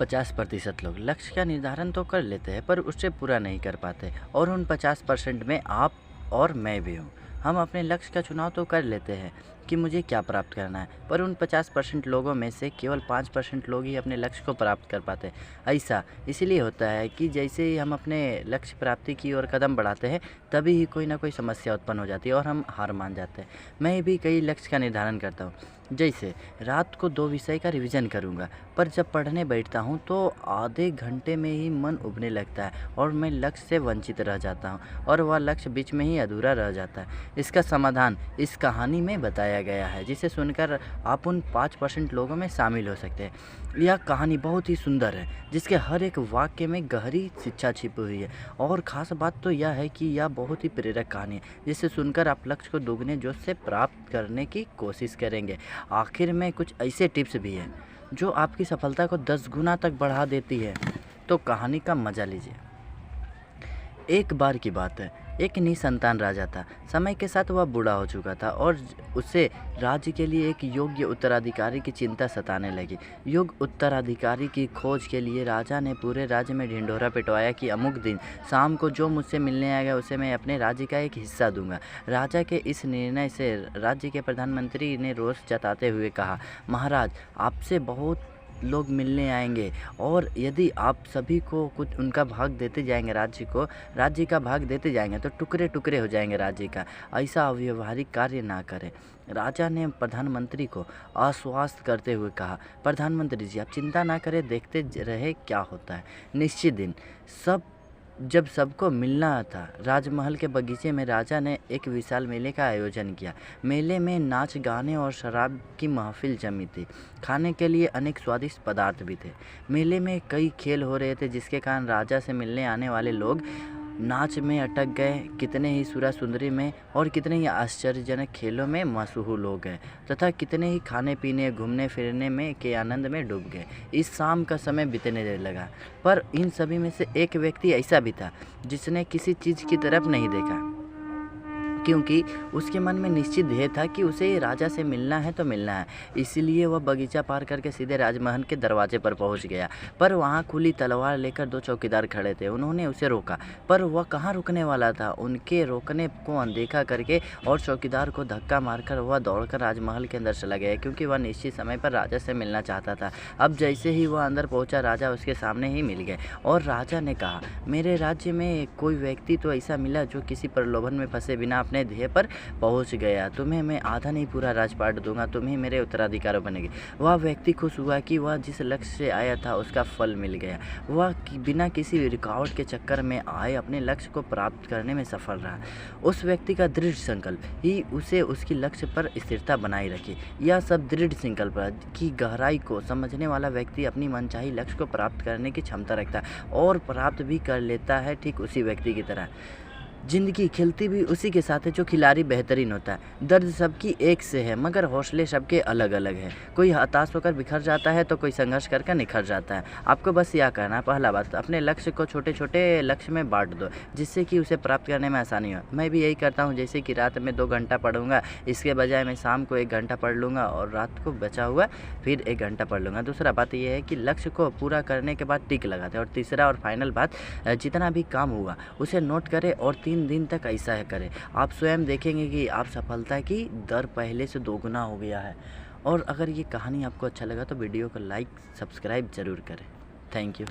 50% लोग लक्ष्य का निर्धारण तो कर लेते हैं पर उसे पूरा नहीं कर पाते और उन 50% में आप और मैं भी हूँ। हम अपने लक्ष्य का चुनाव तो कर लेते हैं कि मुझे क्या प्राप्त करना है, पर उन 50% लोगों में से केवल 5% लोग ही अपने लक्ष्य को प्राप्त कर पाते हैं। ऐसा इसीलिए होता है कि जैसे ही हम अपने लक्ष्य प्राप्ति की ओर कदम बढ़ाते हैं तभी ही कोई ना कोई समस्या उत्पन्न हो जाती है और हम हार मान जाते हैं। मैं भी कई लक्ष्य का निर्धारण करता हूँ, जैसे रात को 2 विषय का रिवीजन करूँगा, पर जब पढ़ने बैठता हूँ तो आधे घंटे में ही मन उबने लगता है और मैं लक्ष्य से वंचित रह जाता हूँ और वह लक्ष्य बीच में ही अधूरा रह जाता है। इसका समाधान इस कहानी में बताया गया है, जिसे सुनकर आप उन 5% लोगों में शामिल हो सकते हैं। यह कहानी बहुत ही सुंदर है, जिसके हर एक वाक्य में गहरी शिक्षा छिपी हुई है और ख़ास बात तो यह है कि यह बहुत ही प्रेरक कहानी है, जिसे सुनकर आप लक्ष्य को दोगुने जोश से प्राप्त करने की कोशिश करेंगे। आखिर में कुछ ऐसे टिप्स भी हैं जो आपकी सफलता को 10 गुना तक बढ़ा देती है, तो कहानी का मज़ा लीजिए। एक बार की बात है, एक निसंतान राजा था। समय के साथ वह बूढ़ा हो चुका था और उसे राज्य के लिए एक योग्य उत्तराधिकारी की चिंता सताने लगी। योग्य उत्तराधिकारी की खोज के लिए राजा ने पूरे राज्य में ढिंढोरा पिटवाया कि अमुक दिन शाम को जो मुझसे मिलने आएगा उसे मैं अपने राज्य का एक हिस्सा दूंगा। राजा के इस निर्णय से राज्य के प्रधानमंत्री ने रोष जताते हुए कहा, महाराज, आपसे बहुत लोग मिलने आएंगे और यदि आप सभी को कुछ उनका भाग देते जाएंगे, राज्य का भाग देते जाएंगे तो टुकड़े टुकड़े हो जाएंगे राज्य का। ऐसा अव्यवहारिक कार्य ना करें। राजा ने प्रधानमंत्री को आश्वस्त करते हुए कहा, प्रधानमंत्री जी, आप चिंता ना करें, देखते रहे क्या होता है। निश्चित दिन जब सबको मिलना था, राजमहल के बगीचे में राजा ने एक विशाल मेले का आयोजन किया। मेले में नाच गाने और शराब की महफिल जमी थी। खाने के लिए अनेक स्वादिष्ट पदार्थ भी थे। मेले में कई खेल हो रहे थे, जिसके कारण राजा से मिलने आने वाले लोग नाच में अटक गए, कितने ही सुरा सुंदरी में और कितने ही आश्चर्यजनक खेलों में मशहूर हो गए तथा कितने ही खाने पीने घूमने फिरने में के आनंद में डूब गए। इस शाम का समय बीतने लगा, पर इन सभी में से एक व्यक्ति ऐसा भी था जिसने किसी चीज़ की तरफ नहीं देखा, क्योंकि उसके मन में निश्चित ध्येय था कि उसे राजा से मिलना है तो मिलना है। इसीलिए वह बगीचा पार करके सीधे राजमहल के दरवाजे पर पहुंच गया, पर वहां खुली तलवार लेकर 2 चौकीदार खड़े थे। उन्होंने उसे रोका, पर वह कहां रुकने वाला था। उनके रोकने को अनदेखा करके और चौकीदार को धक्का मारकर वह दौड़कर राजमहल के अंदर चला गया, क्योंकि वह निश्चित समय पर राजा से मिलना चाहता था। अब जैसे ही वह अंदर पहुँचा, राजा उसके सामने ही मिल गए और राजा ने कहा, मेरे राज्य में कोई व्यक्ति तो ऐसा मिला जो किसी प्रलोभन में फंसे बिना अपने ध्येय पर पहुंच गया। तुम्हें मैं आधा नहीं पूरा राजपाट दूंगा, तुम ही मेरे उत्तराधिकारी बनेंगे। वह व्यक्ति खुश हुआ कि वह जिस लक्ष्य से आया था उसका फल मिल गया। वह बिना किसी रुकावट के चक्कर में आए अपने लक्ष्य को प्राप्त करने में सफल रहा। उस व्यक्ति का दृढ़ संकल्प ही उसे उसकी लक्ष्य पर स्थिरता बनाए रखी। यह सब दृढ़ संकल्प की गहराई को समझने वाला व्यक्ति अपनी मनचाही लक्ष्य को प्राप्त करने की क्षमता रखता है और प्राप्त भी कर लेता है। ठीक उसी व्यक्ति की तरह जिंदगी खिलती भी उसी के साथ है जो खिलाड़ी बेहतरीन होता है। दर्द सबकी एक से है, मगर हौसले सबके अलग अलग हैं। कोई हताश होकर बिखर जाता है तो कोई संघर्ष करके निखर जाता है। आपको बस यह करना है, पहला बात, अपने लक्ष्य को छोटे छोटे लक्ष्य में बांट दो, जिससे कि उसे प्राप्त करने में आसानी हो। मैं भी यही करता हूँ, जैसे कि रात में 2 घंटा पढ़ूंगा, इसके बजाय मैं शाम को 1 घंटा पढ़ लूँगा और रात को बचा हुआ फिर 1 घंटा पढ़ लूँगा। दूसरा बात यह है कि लक्ष्य को पूरा करने के बाद टिक लगाते हैं। और तीसरा और फाइनल बात, जितना भी काम हुआ उसे नोट करें और 3 दिन तक ऐसा है करें। आप स्वयं देखेंगे कि आप सफलता की दर पहले से 2 गुना हो गया है। और अगर ये कहानी आपको अच्छा लगा तो वीडियो को लाइक सब्सक्राइब ज़रूर करें। Thank you.